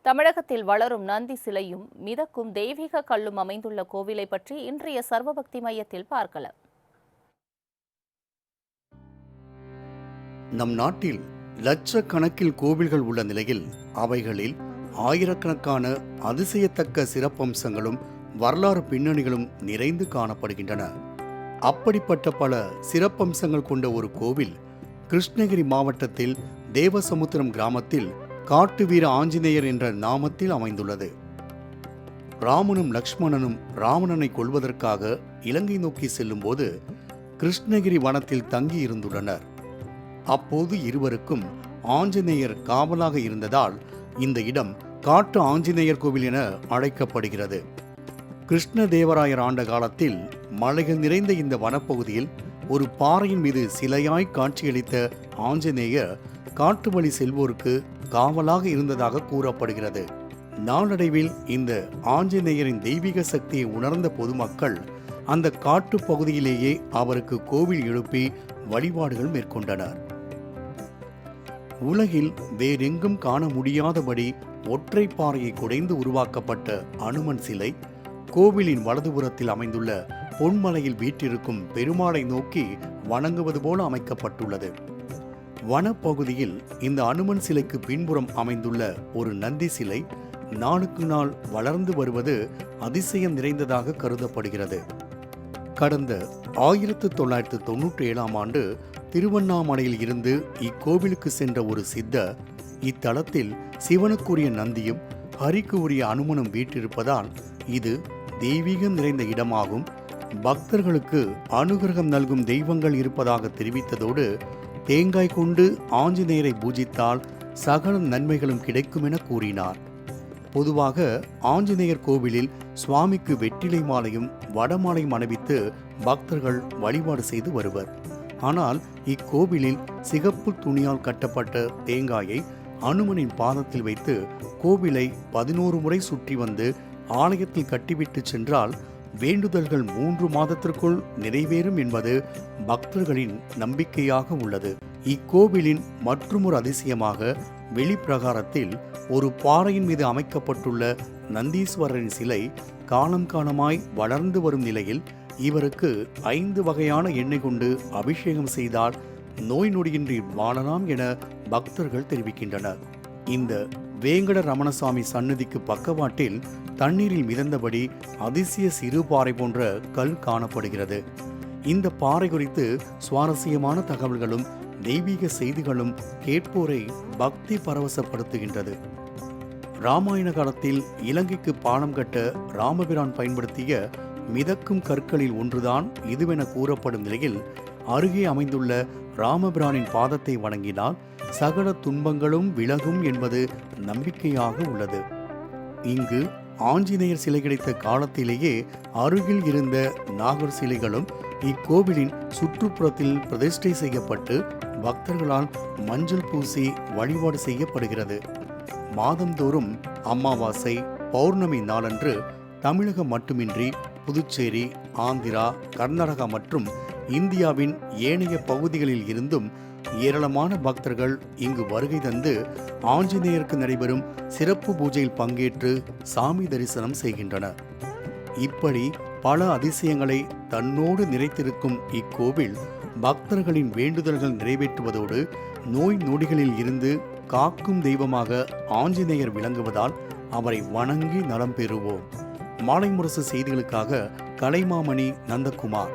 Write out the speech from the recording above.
தமிழகத்தில் வளரும் நந்தி சிலையும் மிதக்கும் தெய்வீக கல்லும் அமைந்துள்ள கோவிலை பற்றி இன்றைய சர்வபக்தி மையத்தில் பார்க்கலாம். நம் நாட்டில் லட்சக்கணக்கில் கோவில்கள் உள்ள நிலையில் அவைகளில் ஆயிரக்கணக்கான அதிசயத்தக்க சிறப்பம்சங்களும் வரலாறு பின்னணிகளும் நிறைந்து காணப்படுகின்றன. அப்படிப்பட்ட பல சிறப்பம்சங்கள் கொண்ட ஒரு கோவில் கிருஷ்ணகிரி மாவட்டத்தில் தேவசமுத்திரம் கிராமத்தில் காட்டு வீர ஆஞ்சநேயர் என்ற நாமத்தில் அமைந்துள்ளது. ராமனும் லக்ஷ்மணனும் ராவணனை கொல்வதற்காக இலங்கை நோக்கி செல்லும் போது கிருஷ்ணகிரி வனத்தில் தங்கி இருந்துள்ளனர். அப்போது இருவருக்கும் ஆஞ்சநேயர் காவலாக இருந்ததால் இந்த இடம் காட்டு ஆஞ்சநேயர் கோவில் என அழைக்கப்படுகிறது. கிருஷ்ணதேவராயர் ஆண்ட காலத்தில் மலைகள் நிறைந்த இந்த வனப்பகுதியில் ஒரு பாறையின் மீது சிலையாய் காட்சியளித்த ஆஞ்சநேயர் காட்டு வழி செல்வோருக்கு காவலாக இருந்ததாக கூறப்படுகிறது. நாளடைவில் இந்த ஆஞ்சநேயரின் தெய்வீக சக்தியை உணர்ந்த பொதுமக்கள் அந்த காட்டு பகுதியிலேயே அவருக்கு கோவில் எழுப்பி வழிபாடுகள் மேற்கொண்டனர். உலகில் வேறெங்கும் காண முடியாதபடி ஒற்றை பாறையை குடைந்து உருவாக்கப்பட்ட அனுமன் சிலை கோவிலின் வலதுபுறத்தில் அமைந்துள்ள பொன்மலையில் வீற்றிருக்கும் பெருமாளை நோக்கி வணங்குவது போல அமைக்கப்பட்டுள்ளது. வனப்பகுதியில் இந்த அனுமன் சிலைக்கு பின்புறம் அமைந்துள்ள ஒரு நந்தி சிலை நாளுக்கு நாள் வளர்ந்து வருவது அதிசயம் நிறைந்ததாக கருதப்படுகிறது. கடந்த 1997 ஆண்டு திருவண்ணாமலையில் இருந்து இக்கோவிலுக்கு சென்ற ஒரு சித்தர் இத்தலத்தில் சிவனுக்குரிய நந்தியும் ஹரிக்கு உரிய அனுமனும் வீற்றிருப்பதால் இது தெய்வீகம் நிறைந்த இடமாகும், பக்தர்களுக்கு அனுகிரகம் நல்கும் தெய்வங்கள் இருப்பதாக தெரிவித்ததோடு தேங்காய் கொண்டு ஆஞ்சநேயரை பூஜித்தால் சகல நன்மைகளும் கிடைக்கும் என கூறினார். பொதுவாக ஆஞ்சநேயர் கோவிலில் சுவாமிக்கு வெற்றிலை மாலையும் வடமாலையும் அணிவித்து பக்தர்கள் வழிபாடு செய்து வருவர். ஆனால் இக்கோவிலில் சிகப்பு துணியால் கட்டப்பட்ட தேங்காயை அனுமனின் பாதத்தில் வைத்து கோவிலை 11 முறை சுற்றி வந்து ஆலயத்தில் கட்டிவிட்டு சென்றால் வேண்டுதல்கள் 3 மாதத்திற்குள் நிறைவேறும் என்பது பக்தர்களின் நம்பிக்கையாக உள்ளது. இக்கோவிலின் மற்றொரு அதிசயமாக வெளிப்பிரகாரத்தில் ஒரு பாறையின் மீது அமைக்கப்பட்டுள்ள நந்தீஸ்வரரின் சிலை காலம் காலமாய் வளர்ந்து வரும் நிலையில் இவருக்கு 5 வகையான எண்ணெய் கொண்டு அபிஷேகம் செய்தால் நோய் நொடியின்றி வாழலாம் என பக்தர்கள் தெரிவிக்கின்றனர். இந்த வேங்கட ரமணசாமி சன்னதிக்கு பக்கவாட்டில் தண்ணீரில் மிதந்தபடி அதிசய சிறு பாறை போன்ற கல் காணப்படுகிறது. இந்த பாறை குறித்து சுவாரஸ்யமான தகவல்களும் தெய்வீக செய்திகளும் கேட்போரை பக்தி பரவசப்படுத்துகின்றது. ராமாயண காலத்தில் இலங்கைக்கு பாலம் கட்ட ராமபிரான் பயன்படுத்திய மிதக்கும் கற்களில் ஒன்றுதான் இதுவென கூறப்படும் நிலையில் அருகே அமைந்துள்ள ராமபிரானின் பாதத்தை வணங்கினால் சகல துன்பங்களும் விலகும் என்பது நம்பிக்கையாக உள்ளது. இங்கு ஆஞ்சநேயர் சிலை கிடைத்த காலத்திலேயே அருகில் இருந்த நாகர் சிலைகளும் இக்கோவிலின் சுற்றுப்புறத்தில் பிரதிஷ்டை செய்யப்பட்டு பக்தர்களால் மஞ்சள் பூசி வழிபாடு செய்யப்படுகிறது. மாதந்தோறும் அமாவாசை பௌர்ணமி நாளன்று தமிழகம் மட்டுமின்றி புதுச்சேரி, ஆந்திரா, கர்நாடகா மற்றும் இந்தியாவின் ஏனைய பகுதிகளில் இருந்தும் ஏராளமான பக்தர்கள் இங்கு வருகை தந்து ஆஞ்சநேயருக்கு நடைபெறும் சிறப்பு பூஜையில் பங்கேற்று சாமி தரிசனம் செய்கின்றனர். இப்படி பல அதிசயங்களை தன்னோடு நிறைத்திருக்கும் இக்கோவில் பக்தர்களின் வேண்டுதல்கள் நிறைவேற்றுவதோடு நோய் நொடிகளில் இருந்து காக்கும் தெய்வமாக ஆஞ்சநேயர் விளங்குவதால் அவரை வணங்கி நலம் பெறுவோம். மாலை முரசு செய்திகளுக்காக கலைமாமணி நந்தகுமார்.